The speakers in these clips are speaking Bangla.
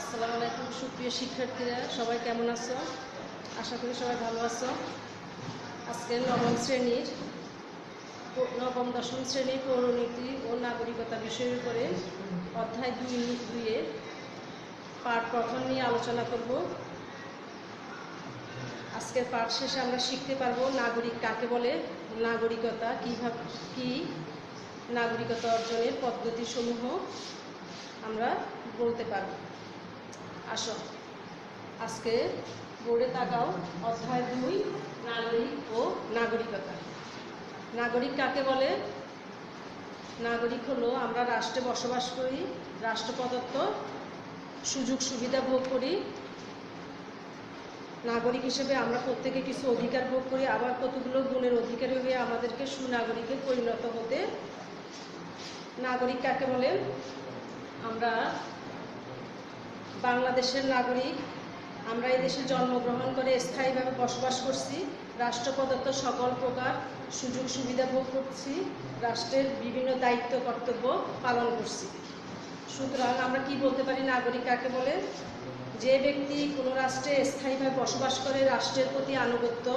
আসসালামু আলাইকুম সুপ্রিয় শিক্ষার্থীরা, সবাই কেমন আছো? আশা করি সবাই ভালো আছো। আজকে নবম দশম শ্রেণীর পৌরনীতি ও নাগরিকতা বিষয়ের উপরে অধ্যায় 2-এর পাঠ গঠন নিয়ে আলোচনা করব। আজকের পাঠ শেষে আমরা শিখতে পারবো নাগরিক কাকে বলে, নাগরিকতা কি নাগরিকতা অর্জনের পদ্ধতিসমূহ আমরা বলতে পারব। আসো আজকে বোর্ডে তাকাও। অধ্যায় 2, নাগরিক ও নাগরিকতা। নাগরিক কাকে বলে? নাগরিক হলো আমরা রাষ্ট্রে বসবাস করি, রাষ্ট্র প্রদত্ত সুযোগ সুবিধা ভোগ করি। নাগরিক হিসেবে আমরা প্রত্যেকে কিছু অধিকার ভোগ করি, আবার কতগুলো গুণের অধিকারী হয়ে আমাদেরকে সুনাগরিকে পরিণত হতে। নাগরিক কাকে বলে? আমরা বাংলাদেশের নাগরিক, আমরা এই দেশে জন্মগ্রহণ করে স্থায়ীভাবে বসবাস করছি, রাষ্ট্র প্রদত্ত সকল প্রকার সুযোগ সুবিধা ভোগ করছি, রাষ্ট্রের বিভিন্ন দায়িত্ব কর্তব্য পালন করছি। সুতরাং আমরা কি বলতে পারি নাগরিক কাকে বলে? যে ব্যক্তি কোনো রাষ্ট্রে স্থায়ীভাবে বসবাস করে, রাষ্ট্রের প্রতি আনুগত্য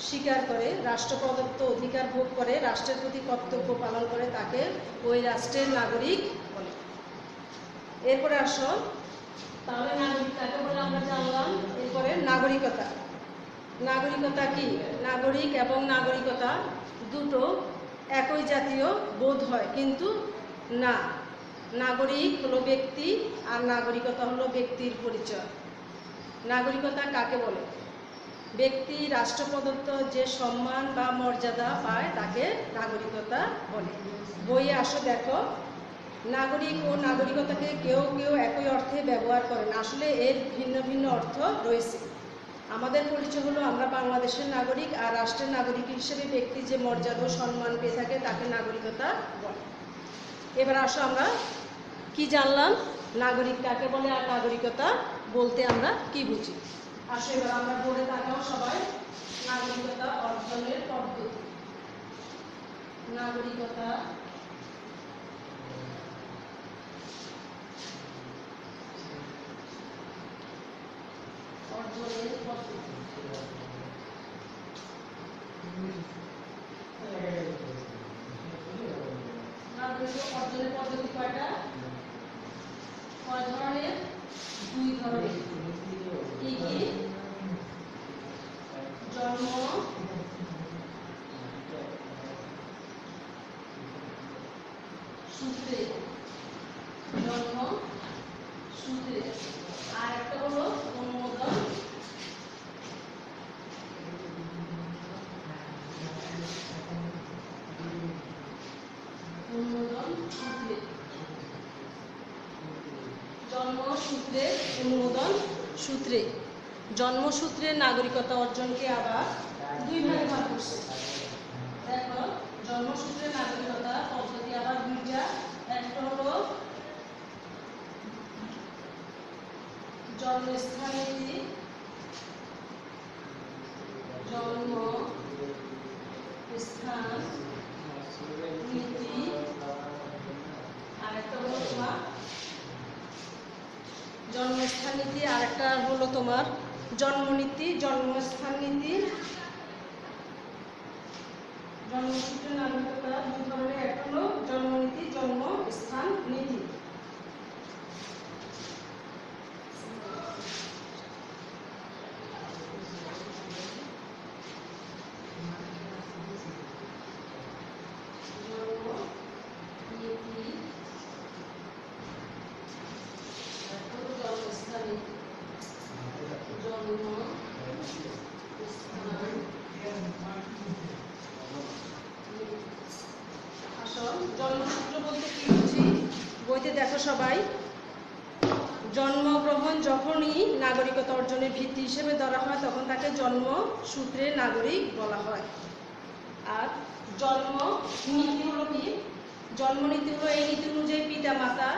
স্বীকার করে, রাষ্ট্র প্রদত্ত অধিকার ভোগ করে, রাষ্ট্রের প্রতি কর্তব্য পালন করে, তাকে ওই রাষ্ট্রের নাগরিক বলে। এরপরে আসো, তাহলে নাগরিক কাকে বলে আমরা জানলাম। এরপরে নাগরিকতা। নাগরিকতা কি? নাগরিক এবং নাগরিকতা দুটো একই জাতীয় বোধ হয়, কিন্তু না। নাগরিক হলো ব্যক্তি আর নাগরিকতা হলো ব্যক্তির পরিচয়। নাগরিকতা কাকে বলে? ব্যক্তি রাষ্ট্র প্রদত্ত যে সম্মান বা মর্যাদা পায় তাকে নাগরিকতা বলে। বইয়ে আসো দেখো, নাগরিক ও নাগরিকতাকে কেউ কেউ একই অর্থে ব্যবহার করেন, আসলে এর ভিন্ন ভিন্ন অর্থ রয়েছে। আমাদের পরিচয় হলো আমরা বাংলাদেশের নাগরিক, আর রাষ্ট্রের নাগরিক হিসেবে ব্যক্তি যে মর্যাদা ও সম্মান পেয়ে থাকে তাকে নাগরিকতা বলে। এবার আসো আমরা কি জানলাম, নাগরিক কাকে বলে আর নাগরিকতা বলতে আমরা কি বুঝি। আসো এবার আমরা বোর্ডে তাকাও সবাই। নাগরিকতা অর্জনের পদ্ধতি। নাগরিকতা অর্জনের পদ্ধতি। নাগরিক অর্জনের পদ্ধতি কয়টা? কয় ধরনের? 2 ধরনের। কি কি? জন্ম সূত্রে, জন্ম সূত্রে, আর একটা হলো অনুমোদন সূত্রে। জন্মসূত্রে, অনুমোদন সূত্রে। জন্মসূত্রের নাগরিকতা অর্জনকে আবার 2 ভাগে ভাগ করছে। দেখো, জন্মসূত্রের নাগরিকতা পদ্ধতি আবার 2টা। একটা হলো জন্মস্থান নীতি, জন্মস্থান নীতি, আর একটা হলো তোমার জন্মস্থান নীতি, আর একটা হলো তোমার জন্মনীতি। জন্মস্থান নীতি, জন্মসূত্রের নাগরিকতা 2 ধরনের। একটা হলো জন্মনীতি, জন্মস্থান নীতি। জন্মসূত্র বলতে কি বুঝি? বইতে দেখো সবাই, জন্মগ্রহণ যখনই নাগরিকতা অর্জনের ভিত্তি হিসেবে ধরা হয় তখন তাকে জন্মসূত্রের নাগরিক বলা হয়। আর জন্মনীতি হলো কি? জন্মনীতি হলো এই নীতি অনুযায়ী পিতা মাতা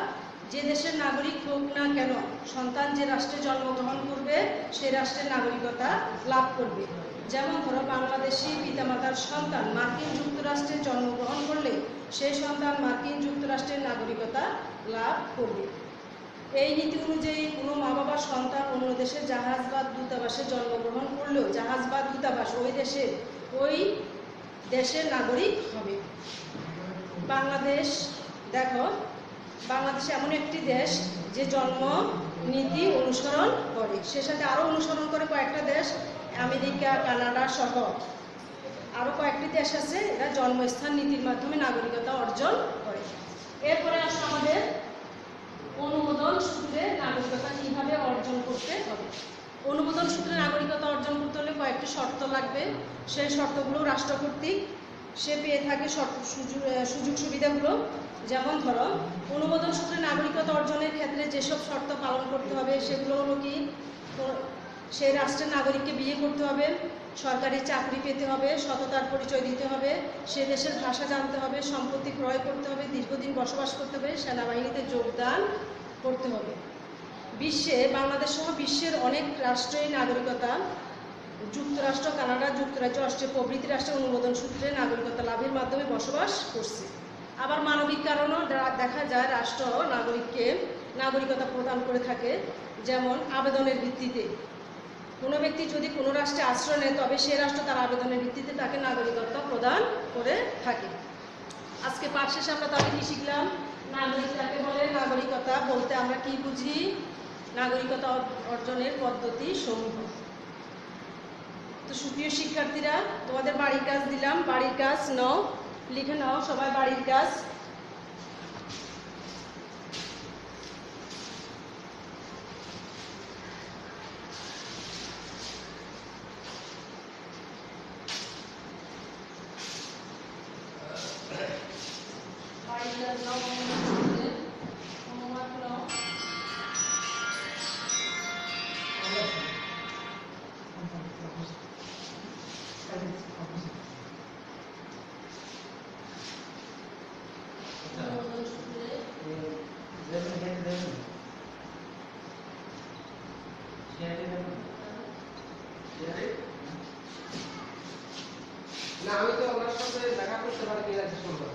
যে দেশের নাগরিক হোক না কেন, সন্তান যে রাষ্ট্রে জন্মগ্রহণ করবে সেই রাষ্ট্রের নাগরিকতা লাভ করবে। যেমন ধরো, বাংলাদেশি পিতামাতার সন্তান মার্কিন যুক্তরাষ্ট্রে জন্মগ্রহণ করলে সেই সন্তান মার্কিন যুক্তরাষ্ট্রের নাগরিকতা লাভ করবে। এই নীতি অনুযায়ী কোনো মা বাবার সন্তান অন্য দেশের জাহাজ বা দূতাবাসে জন্মগ্রহণ করলেও জাহাজ বা দূতাবাস ওই দেশের নাগরিক হবে। বাংলাদেশ দেখো, বাংলাদেশ এমন একটি দেশ যে জন্ম নীতি অনুসরণ করে, সে সাথে আরও অনুসরণ করে কয়েকটা দেশ, আমেরিকা, কানাডা সহ আরও কয়েকটি দেশ আছে, এরা জন্মস্থান নীতির মাধ্যমে নাগরিকতা অর্জন করে। এরপরে আসলে আমাদের অনুমোদন সূত্রে নাগরিকতা কিভাবে অর্জন করতে হবে। অনুমোদন সূত্রে নাগরিকতা অর্জন করতে হলে কয়েকটি শর্ত লাগবে। সেই শর্তগুলো রাষ্ট্র কর্তৃক সে পেয়ে থাকে সুযোগ সুবিধাগুলো। যেমন ধরো, অনুমোদন সূত্রে নাগরিকতা অর্জনের ক্ষেত্রে যেসব শর্ত পালন করতে হবে সেগুলো হলো কি, সেই রাষ্ট্রের নাগরিককে বিয়ে করতে হবে, সরকারি চাকরি পেতে হবে, সততার পরিচয় দিতে হবে, সে দেশের ভাষা জানতে হবে, সম্পত্তি ক্রয় করতে হবে, দীর্ঘদিন বসবাস করতে হবে, সেনাবাহিনীতে যোগদান করতে হবে। বাংলাদেশ সহ বিশ্বের অনেক রাষ্ট্রের নাগরিকতা, যুক্তরাষ্ট্র, কানাডা, যুক্তরাজ্য, অস্ট্রেলিয়া প্রভৃতি রাষ্ট্রের অনুমোদন সূত্রে নাগরিকতা লাভের মাধ্যমে বসবাস করছে। আবার মানবিক কারণেও দেখা যায় রাষ্ট্র নাগরিককে নাগরিকতা প্রদান করে থাকে। যেমন আবেদনের ভিত্তিতে কোনো ব্যক্তি যদি কোনো রাষ্ট্রে আশ্রয় নেয়, তবে সে রাষ্ট্র তার আবেদনের ভিত্তিতে তাকে নাগরিকত্ব প্রদান করে থাকে। আজকে পাঠ শেষে আমরা তাহলে কি শিখলাম? নাগরিক কাকে বলে, নাগরিকতা বলতে আমরা কি বুঝি, নাগরিকতা অর্জনের পদ্ধতি সমূহ। তো সুপ্রিয় শিক্ষার্থীরা, তোমাদের বাড়ির কাজ দিলাম, বাড়ির কাজ নাও, লিখে নাও সবাই বাড়ির কাজ। বাড়ির কাজ নাও, হোমওয়ার্ক নাও। না, আমি তো ওনার সাথে দেখা করতে পারি কিনা সম্ভব।